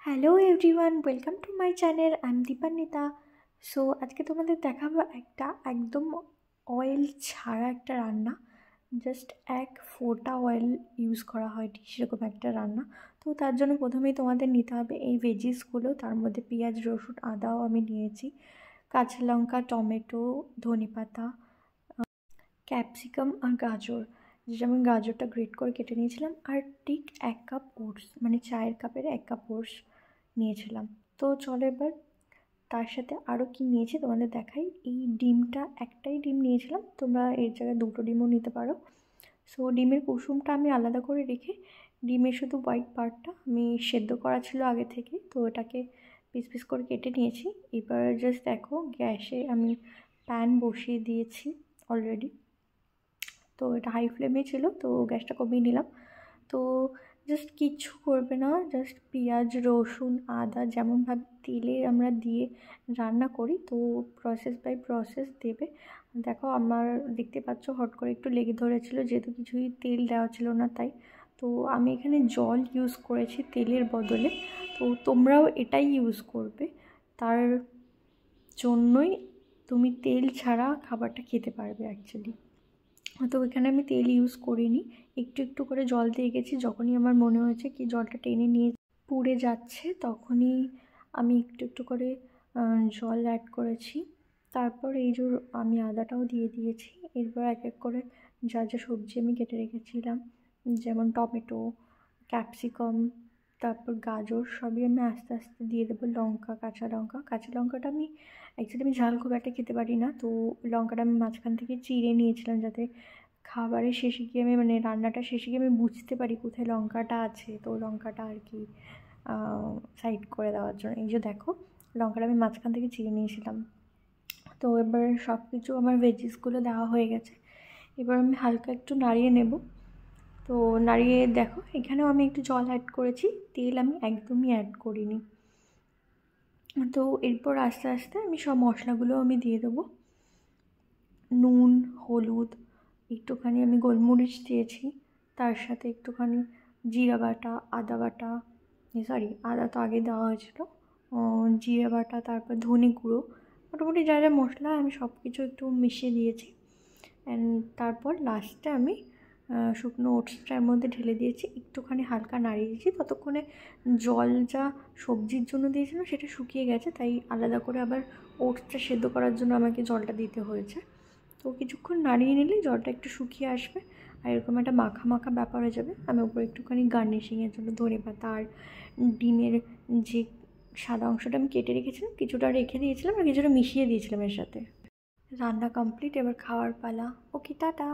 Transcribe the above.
Hello everyone, welcome to my channel. I am Dipanwita. So আজকে তোমাদের দেখাবো একটা একদম অয়েল ছাড়া একটা রান্না। জাস্ট এক ফোঁটা অয়েল ইউজ করা হয়নি সেরকম একটা রান্না। তো তার জন্য প্রথমেই তোমাদের নিতে হবে এই ভেজিসগুলো। তার মধ্যে পেঁয়াজ, রসুন, আদাও আমি নিয়েছি, কাঁচা লঙ্কা, টমেটো, ধনেপাতা, ক্যাপসিকাম আর গাজর, যেটা আমি গাজরটা গ্রেট করে কেটে নিয়েছিলাম। আর ঠিক 1 কাপ ওটস, মানে চায়ের কাপের 1 কাপ ওটস নিয়েছিলাম। তো চলো এবার তার সাথে আরও কী নিয়েছি তোমাদের দেখাই। এই ডিমটা, একটাই ডিম নিয়েছিলাম, তোমরা এর জায়গায় 2টো ডিমও নিতে পারো। সো ডিমের কুসুমটা আমি আলাদা করে রেখে ডিমের শুধু হোয়াইট পার্টটা আমি সেদ্ধ করা ছিল আগে থেকে, তো এটাকে পিস পিস করে কেটে নিয়েছি। এবার জাস্ট দেখো, গ্যাসে আমি প্যান বসিয়ে দিয়েছি অলরেডি। তো এটা হাই ফ্লেমে ছিল, তো গ্যাসটা কমিয়ে নিলাম। তো জাস্ট কিচ্ছু করবে না, জাস্ট পেঁয়াজ, রসুন, আদা যেমনভাবে তেলে আমরা দিয়ে রান্না করি, তো প্রসেস বাই প্রসেস দেবে। দেখো আমার দেখতে পাচ্ছ হট করে একটু লেগে ধরেছিল, যেহেতু কিছুই তেল দেওয়া ছিল না তাই। তো আমি এখানে জল ইউজ করেছি তেলের বদলে, তো তোমরাও এটাই ইউজ করবে। তার জন্যই তুমি তেল ছাড়া খাবারটা খেতে পারবে অ্যাকচুয়ালি। তো এখানে আমি তেল ইউজ করিনি, একটু একটু করে জল দিয়ে গেছি। যখনই আমার মনে হয়েছে কি জলটা টেনে নিয়ে পুড়ে যাচ্ছে, তখনই আমি একটু একটু করে জল অ্যাড করেছি। তারপর এই যে আমি আদাটাও দিয়ে দিয়েছি। এরপর এক এক করে যা যা সবজি আমি কেটে রেখেছিলাম, যেমন টমেটো, ক্যাপসিকাম, তারপর গাজর, সবই আমি আস্তে আস্তে দিয়ে দেবো। লঙ্কা, কাঁচা লঙ্কাটা আমি অ্যাকচুয়ালি আমি ঝাল খুব একটা খেতে পারি না, তো লঙ্কাটা আমি মাঝখান থেকে চিড়ে নিয়েছিলাম, যাতে খাবারের শেষে গিয়ে আমি, মানে রান্নাটা শেষে গিয়ে আমি বুঝতে পারি কোথায় লঙ্কাটা আছে, তো লঙ্কাটা আর কি সাইড করে দেওয়ার জন্য। এই যে দেখো, লঙ্কাটা আমি মাঝখান থেকে চিড়ে নিয়েছিলাম। তো এবার সব কিছু আমার ভেজিসগুলো দেওয়া হয়ে গেছে। এবার আমি হালকা একটু নাড়িয়ে নেব। তো নাড়িয়ে দেখো, এখানেও আমি একটু জল অ্যাড করেছি, তেল আমি একদমই অ্যাড করিনি। তো এরপর আস্তে আস্তে আমি সব মশলাগুলো আমি দিয়ে দেবো। নুন, হলুদ, একটুখানি আমি গোলমরিচ দিয়েছি, তার সাথে একটুখানি জিরা বাটা, আদা বাটা, সরি আদা তো আগে দেওয়া হয়েছিল, জিরা বাটা, তারপর ধনে গুঁড়ো, মোটামুটি যা যা মশলা আমি সব কিছু একটু মিশিয়ে দিয়েছি। অ্যান্ড তারপর লাস্টে আমি শুকনো ওটসটার মধ্যে ঢেলে দিয়েছি, একটুখানি হালকা নাড়িয়ে দিয়েছি। ততক্ষণে জল যা সবজির জন্য দিয়েছিলাম সেটা শুকিয়ে গেছে, তাই আলাদা করে আবার ওটসটা সেদ্ধ করার জন্য আমাকে জলটা দিতে হয়েছে। তো কিছুক্ষণ নাড়িয়ে নিলে জলটা একটু শুকিয়ে আসবে, আর এরকম একটা মাখা মাখা ব্যাপার হয়ে যাবে। আমি উপরে একটুখানি গার্নিশিংয়ের জন্য ধনেপাতা আর ডিমের যে সাদা অংশটা আমি কেটে রেখেছিলাম, কিছুটা রেখে দিয়েছিলাম আর কিছুটা মিশিয়ে দিয়েছিলাম এর সাথে। রান্না কমপ্লিট, এবার খাওয়ার পালা। ওকে, টাটা।